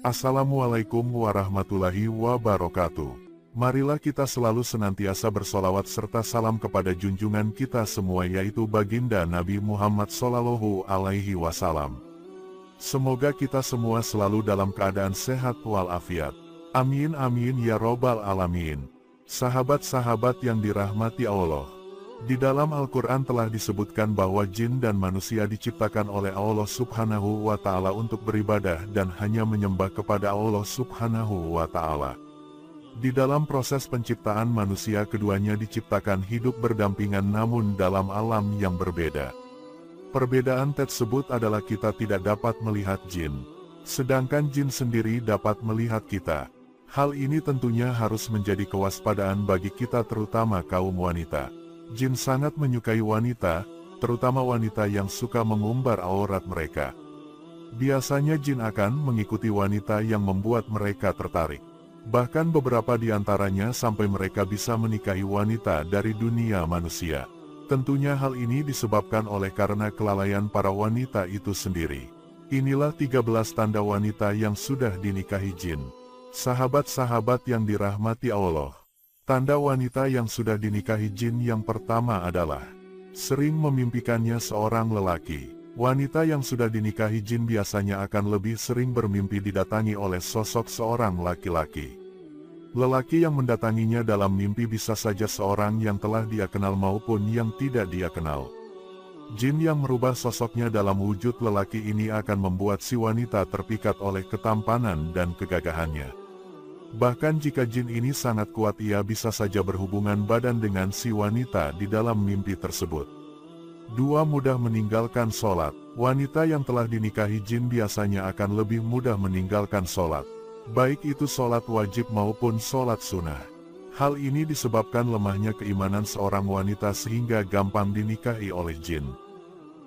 Assalamualaikum warahmatullahi wabarakatuh. Marilah kita selalu senantiasa bersolawat serta salam kepada junjungan kita semua, yaitu baginda Nabi Muhammad Sallallahu Alaihi Wasallam. Semoga kita semua selalu dalam keadaan sehat walafiat. Amin amin ya robbal alamin. Sahabat-sahabat yang dirahmati Allah, di dalam Al-Quran telah disebutkan bahwa jin dan manusia diciptakan oleh Allah Subhanahu wa Ta'ala untuk beribadah dan hanya menyembah kepada Allah Subhanahu wa Ta'ala. Di dalam proses penciptaan manusia, keduanya diciptakan hidup berdampingan namun dalam alam yang berbeda. Perbedaan tersebut adalah kita tidak dapat melihat jin, sedangkan jin sendiri dapat melihat kita. Hal ini tentunya harus menjadi kewaspadaan bagi kita, terutama kaum wanita. Jin sangat menyukai wanita, terutama wanita yang suka mengumbar aurat mereka. Biasanya jin akan mengikuti wanita yang membuat mereka tertarik. Bahkan beberapa di antaranya sampai mereka bisa menikahi wanita dari dunia manusia. Tentunya hal ini disebabkan oleh karena kelalaian para wanita itu sendiri. Inilah 13 tanda wanita yang sudah dinikahi jin. Sahabat-sahabat yang dirahmati Allah, tanda wanita yang sudah dinikahi jin yang pertama adalah sering memimpikannya seorang lelaki. Wanita yang sudah dinikahi jin biasanya akan lebih sering bermimpi didatangi oleh sosok seorang laki-laki. Lelaki yang mendatanginya dalam mimpi bisa saja seorang yang telah dia kenal maupun yang tidak dia kenal. Jin yang merubah sosoknya dalam wujud lelaki ini akan membuat si wanita terpikat oleh ketampanan dan kegagahannya. Bahkan jika jin ini sangat kuat, ia bisa saja berhubungan badan dengan si wanita di dalam mimpi tersebut. 2. Mudah meninggalkan sholat. Wanita yang telah dinikahi jin biasanya akan lebih mudah meninggalkan sholat, baik itu sholat wajib maupun sholat sunnah. Hal ini disebabkan lemahnya keimanan seorang wanita sehingga gampang dinikahi oleh jin.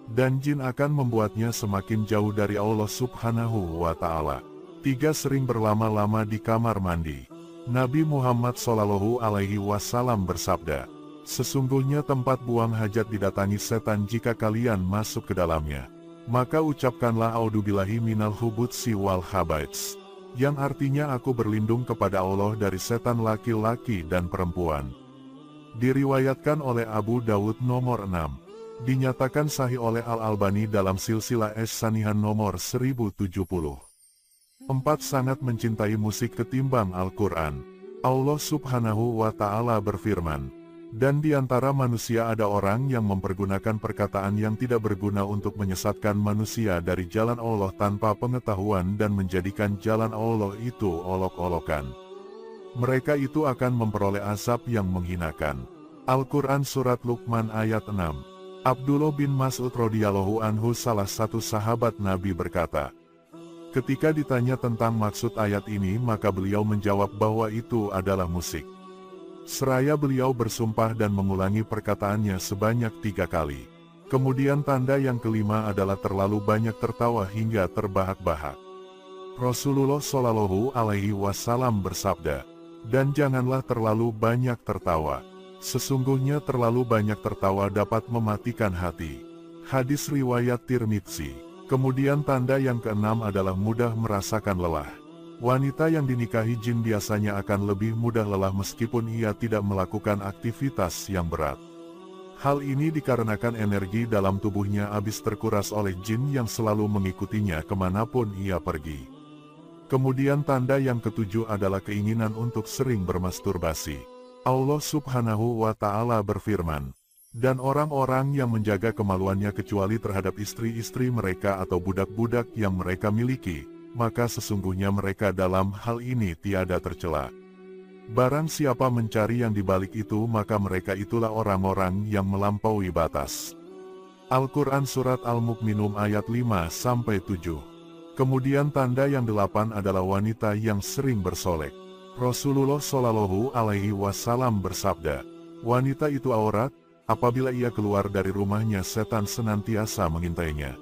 Dan jin akan membuatnya semakin jauh dari Allah Subhanahu wa Ta'ala. 3. Sering berlama-lama di kamar mandi. Nabi Muhammad Sallallahu Alaihi Wasallam bersabda, "Sesungguhnya tempat buang hajat didatangi setan jika kalian masuk ke dalamnya. Maka ucapkanlah A'udzubillahi minal khubutsi wal khabaits, yang artinya aku berlindung kepada Allah dari setan laki-laki dan perempuan." Diriwayatkan oleh Abu Dawud nomor 6. Dinyatakan sahih oleh Al-Albani dalam silsilah As-Sanihan nomor 1070. 4. Sangat mencintai musik ketimbang Al-Quran. Allah Subhanahu wa Ta'ala berfirman, "Dan di antara manusia ada orang yang mempergunakan perkataan yang tidak berguna untuk menyesatkan manusia dari jalan Allah tanpa pengetahuan dan menjadikan jalan Allah itu olok-olokan. Mereka itu akan memperoleh azab yang menghinakan." Al-Quran Surat Luqman ayat 6. Abdullah bin Mas'ud radhiyallahu anhu, salah satu sahabat Nabi, berkata, ketika ditanya tentang maksud ayat ini, maka beliau menjawab bahwa itu adalah musik. Seraya beliau bersumpah dan mengulangi perkataannya sebanyak 3 kali. Kemudian tanda yang kelima adalah terlalu banyak tertawa hingga terbahak-bahak. Rasulullah Shallallahu Alaihi Wasallam bersabda, "Dan janganlah terlalu banyak tertawa. Sesungguhnya terlalu banyak tertawa dapat mematikan hati." Hadis riwayat Tirmidzi. Kemudian tanda yang keenam adalah mudah merasakan lelah. Wanita yang dinikahi jin biasanya akan lebih mudah lelah meskipun ia tidak melakukan aktivitas yang berat. Hal ini dikarenakan energi dalam tubuhnya habis terkuras oleh jin yang selalu mengikutinya kemanapun ia pergi. Kemudian tanda yang ketujuh adalah keinginan untuk sering bermasturbasi. Allah Subhanahu wa Ta'ala berfirman, "Dan orang-orang yang menjaga kemaluannya kecuali terhadap istri-istri mereka atau budak-budak yang mereka miliki, maka sesungguhnya mereka dalam hal ini tiada tercela. Barang siapa mencari yang dibalik itu, maka mereka itulah orang-orang yang melampaui batas." Al-Quran Surat Al-Mu'minun ayat 5-7. Kemudian tanda yang 8 adalah wanita yang sering bersolek. Rasulullah Shallallahu Alaihi Wasallam bersabda, "Wanita itu aurat, apabila ia keluar dari rumahnya setan senantiasa mengintainya."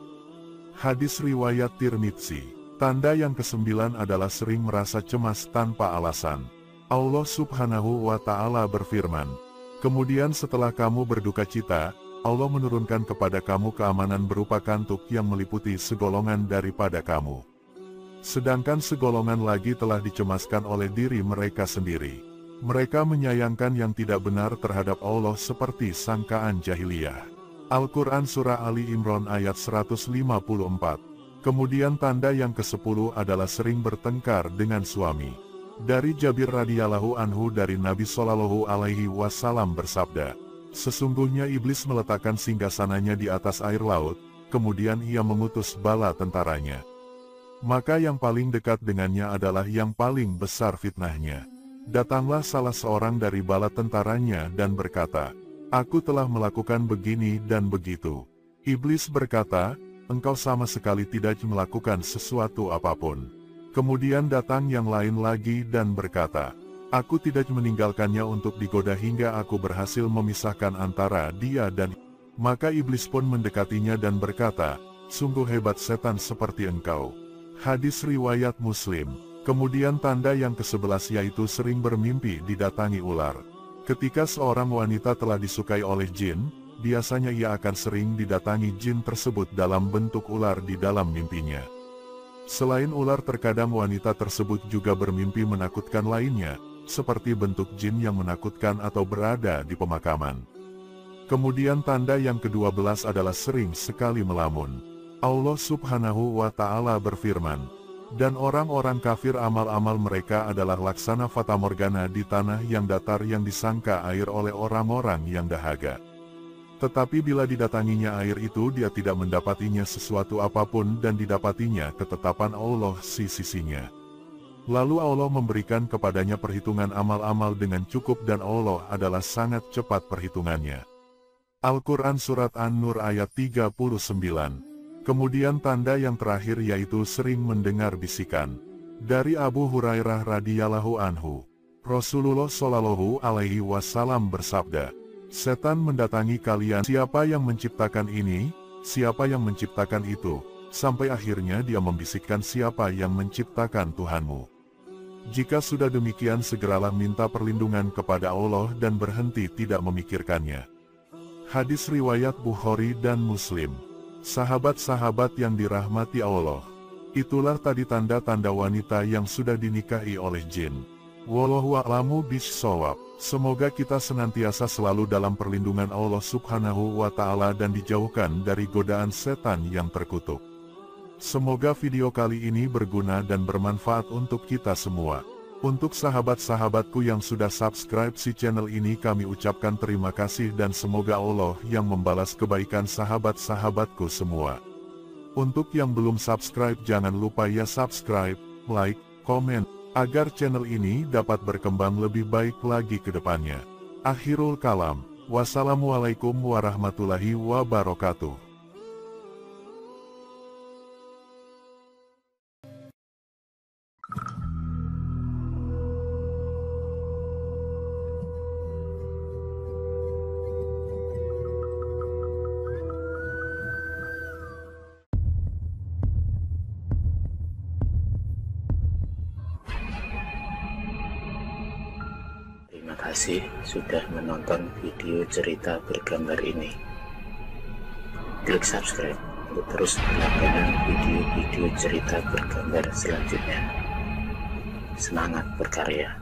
Hadis riwayat Tirmidzi. Tanda yang ke-9 adalah sering merasa cemas tanpa alasan. Allah Subhanahu wa Ta'ala berfirman, "Kemudian setelah kamu berduka cita, Allah menurunkan kepada kamu keamanan berupa kantuk yang meliputi segolongan daripada kamu." Sedangkan segolongan lagi telah dicemaskan oleh diri mereka sendiri. Mereka menyayangkan yang tidak benar terhadap Allah seperti sangkaan jahiliyah. Al-Quran Surah Ali Imran ayat 154. Kemudian tanda yang ke-10 adalah sering bertengkar dengan suami. Dari Jabir radhiyallahu anhu dari Nabi Shallallahu alaihi wasallam bersabda, sesungguhnya iblis meletakkan singgasananya di atas air laut, kemudian ia mengutus bala tentaranya. Maka yang paling dekat dengannya adalah yang paling besar fitnahnya. Datanglah salah seorang dari bala tentaranya dan berkata, aku telah melakukan begini dan begitu. Iblis berkata, engkau sama sekali tidak melakukan sesuatu apapun. Kemudian datang yang lain lagi dan berkata, aku tidak meninggalkannya untuk digoda hingga aku berhasil memisahkan antara dia dan. Maka iblis pun mendekatinya dan berkata, sungguh hebat setan seperti engkau. Hadis riwayat Muslim. Kemudian tanda yang ke-11 yaitu sering bermimpi didatangi ular. Ketika seorang wanita telah disukai oleh jin, biasanya ia akan sering didatangi jin tersebut dalam bentuk ular di dalam mimpinya. Selain ular, terkadang wanita tersebut juga bermimpi menakutkan lainnya, seperti bentuk jin yang menakutkan atau berada di pemakaman. Kemudian tanda yang ke-12 adalah sering sekali melamun. Allah Subhanahu wa Ta'ala berfirman, dan orang-orang kafir amal-amal mereka adalah laksana fatamorgana di tanah yang datar yang disangka air oleh orang-orang yang dahaga. Tetapi bila didatanginya air itu dia tidak mendapatinya sesuatu apapun dan didapatinya ketetapan Allah di sisinya. Lalu Allah memberikan kepadanya perhitungan amal-amal dengan cukup dan Allah adalah sangat cepat perhitungannya. Al-Quran Surat An-Nur ayat 39. Kemudian tanda yang terakhir yaitu sering mendengar bisikan. Dari Abu Hurairah radhiyallahu anhu, Rasulullah Shallallahu alaihi wasallam bersabda, setan mendatangi kalian, siapa yang menciptakan ini, siapa yang menciptakan itu, sampai akhirnya dia membisikkan siapa yang menciptakan Tuhanmu. Jika sudah demikian segeralah minta perlindungan kepada Allah dan berhenti tidak memikirkannya. Hadis riwayat Bukhari dan Muslim. Sahabat-sahabat yang dirahmati Allah, itulah tadi tanda-tanda wanita yang sudah dinikahi oleh jin. Wallahu a'lamu bishshawab. Semoga kita senantiasa selalu dalam perlindungan Allah Subhanahu wa Ta'ala dan dijauhkan dari godaan setan yang terkutuk. Semoga video kali ini berguna dan bermanfaat untuk kita semua. Untuk sahabat-sahabatku yang sudah subscribe si channel ini kami ucapkan terima kasih dan semoga Allah yang membalas kebaikan sahabat-sahabatku semua. Untuk yang belum subscribe jangan lupa ya subscribe, like, komen, agar channel ini dapat berkembang lebih baik lagi ke depannya. Akhirul kalam, wassalamualaikum warahmatullahi wabarakatuh. Terima kasih sudah menonton video cerita bergambar ini. Klik subscribe untuk terus berlangganan video-video cerita bergambar selanjutnya. Semangat berkarya.